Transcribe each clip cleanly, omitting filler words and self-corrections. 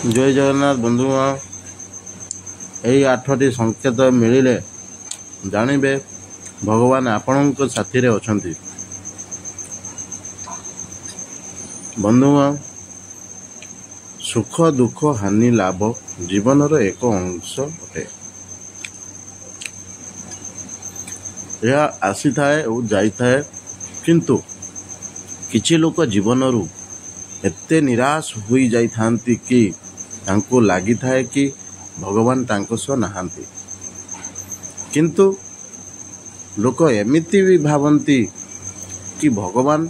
जय जगन्नाथ बंधुगण यही 8टी संकेत मिलिले जानिबे भगवान आपणक साथी रे अछंती। बंधुगण सुख दुख हानि लाभ जीवनर एक अंश अटे। यह आसी थाए और जाई थाए, किंतु किछि लोक जीवनरू एते निराश हुई जाई थांती कि तांको लागी थाए कि भगवान तांको सह नाहांती। किंतु लोक एमिति भी भावंती कि भगवान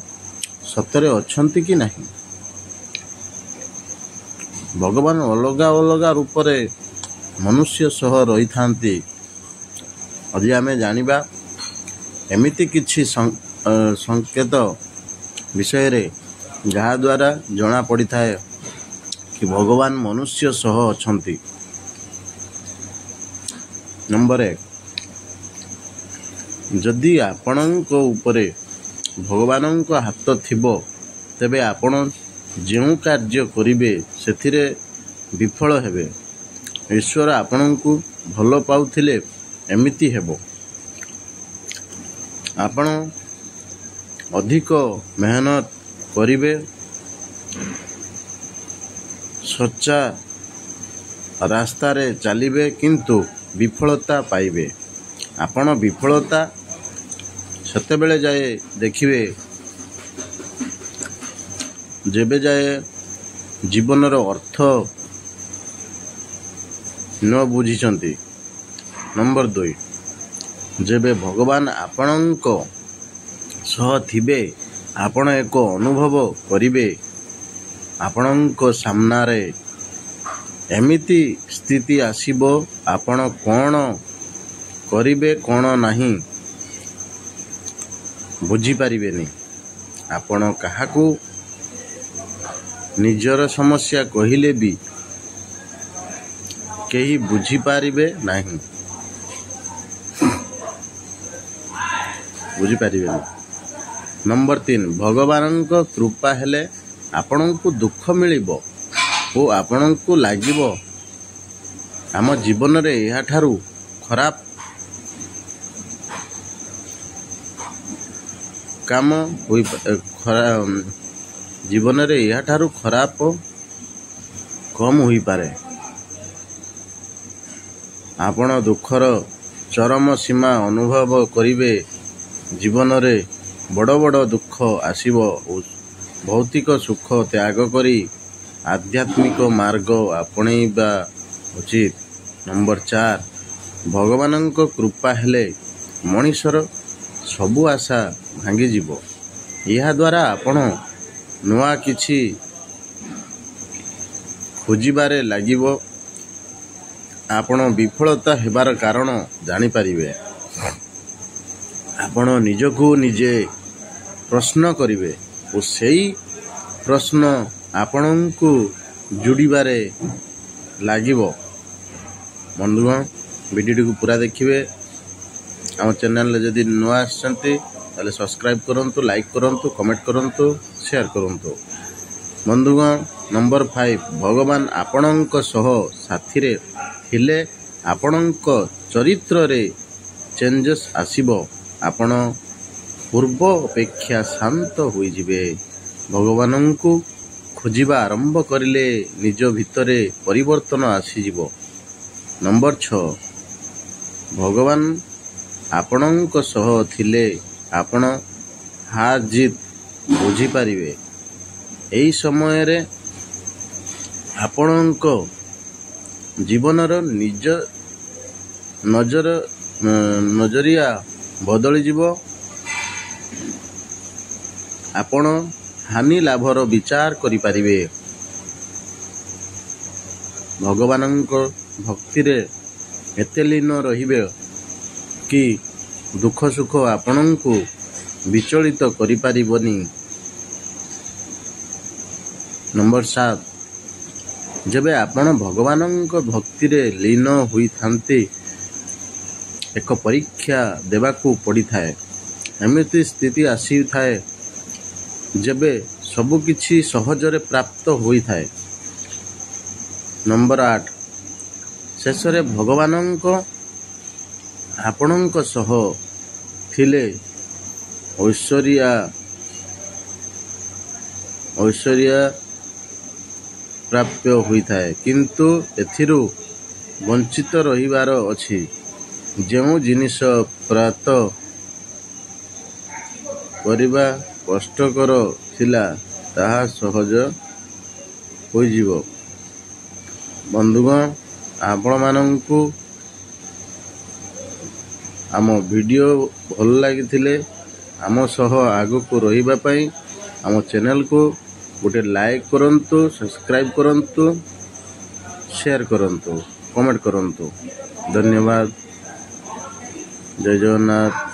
सतरे अछंती कि नहीं। भगवान अलगा अलगा रूप रे मनुष्य सह रही थांती। आज आमे जानिबा एमिति किछि संकेत विषय रे जहा द्वारा जना पड़ी थाए कि भगवान मनुष्य सह अछंती। नंबर 1, जदि आपणक उपरे भगवानक हाथ थिबो तेबे आपण जेउ कार्य करिवे सेथिरे विफल हेबे। ईश्वर आपणकु भल पाउथिले एमिति हेबो। आपण अधिक मेहनत करिवे, सच्चा रास्ता रे चलिबे, किंतु विफलता पाइबे। आपण विफलता सेतेबेले जाए देखिबे जेबे जाए जीवनर अर्थ न बुझिचंती। नंबर 2, जेबे भगवान आपणक सह थिबे आपण एक अनुभव करिवे आपणक सामना रे एमिति स्थिति आसीबो आपण कोन करिवे कोन नहीं बुझी पारिबेनी। आपण काहाकू निजर समस्या कहिले भी केही बुझी पारिबे नहीं, बुझी पारिबेनी। नंबर 3, भगवानक कृपा हेले आपणकू दुख मिलिबो ओ आपणकू लागिबो आम जीवन रे एहा ठारू खराब काम होई जीवन रे एहा ठारू खराब कम होई पारे। आपण दुखर चरम सीमा अनुभव करिवे। जीवन रे बड़ बड़ दुख आसीबो। भौतिक सुख त्याग करी आध्यात्मिक मार्ग आपणैबा उचित। नंबर 4, भगवानक कृपा हेले मनीषर सबु आशा भांगी जीवो। यह द्वारा आपण नुआ किछि खोजिबारे लागिबो। आपण विफलता हेबार कारण जानि पारिबे। आपण निजको निजे प्रश्न करिवे और सेई प्रश्न आपणको जुड़ीबारे लागिबो। बंधुगण वीडियो को पूरा देखिए। आम चैनल जदि नुआ आसचंती ताले सब्सक्राइब करंतु, लाइक करंतु, कमेंट करंतु, शेयर करंतु। बंधुगण नंबर 5, भगवान आपणक सह साथी रे थिले आपणक चरित्र रे चेंजेस आसीबो। आपण पूर्व अपेक्षा शांत होई जिवे। भगवानंकु खोजिबा आरंभ करिले निज भितरे परिवर्तन आसी जिवो। नंबर 6, भगवान आपणक सह थिले आपण हार जीत बुझी पारिबे। एई समय रे आपणक जीवनर निज नजरिया बदली जीवो। आपण हानि लाभर विचार करि पारिबे। भगवानंक भक्ति रे एते लीन रहिबे कि दुख सुख आपणंकु विचलित करि पारिबोनी। नंबर 7, जबे आपण भगवानंक भक्ति रे लीन होई थांती एक परीक्षा देवाकू पड़ी थाए। एमिति स्थिति आसी थाए जेबे सबुकिछि सहजरे प्राप्त होई थाए। ନମ୍ବର 8 ଶେଷରେ ଭଗବାନଙ୍କ ଆପଣଙ୍କ ସହ ଥିଲେ ଐଶ୍ୱର୍ଯ୍ୟ ପ୍ରାପ୍ୟ ହୋଇଥାଏ, କିନ୍ତୁ ଏଥିରୁ ବଞ୍ଚିତ ରହିବାର ଅଛି। ଯେଉଁ ଜିନିଷ ପ୍ରାପ୍ତ କରିବା କଷ୍ଟକର ଥିଲା ତାହା ସହଜ ହୋଇଯିବ। ବନ୍ଧୁଗଣ, ଆପଣମାନଙ୍କୁ ଆମ ଭିଡ଼ିଓ ଭଲ ଲାଗିଥିଲେ ଆମ ସହ ଆଗକୁ ରହିବା ପାଇଁ ଆମ ଚ୍ୟାନେଲକୁ ଗୋଟେ ଲାଇକ୍ କରନ୍ତୁ, ସବସ୍କ୍ରାଇବ୍ କରନ୍ତୁ, ସେୟାର କରନ୍ତୁ, କମେଣ୍ଟ କରନ୍ତୁ। ଧନ୍ୟବାଦ। ଜୟ ଜଗନ୍ନାଥ।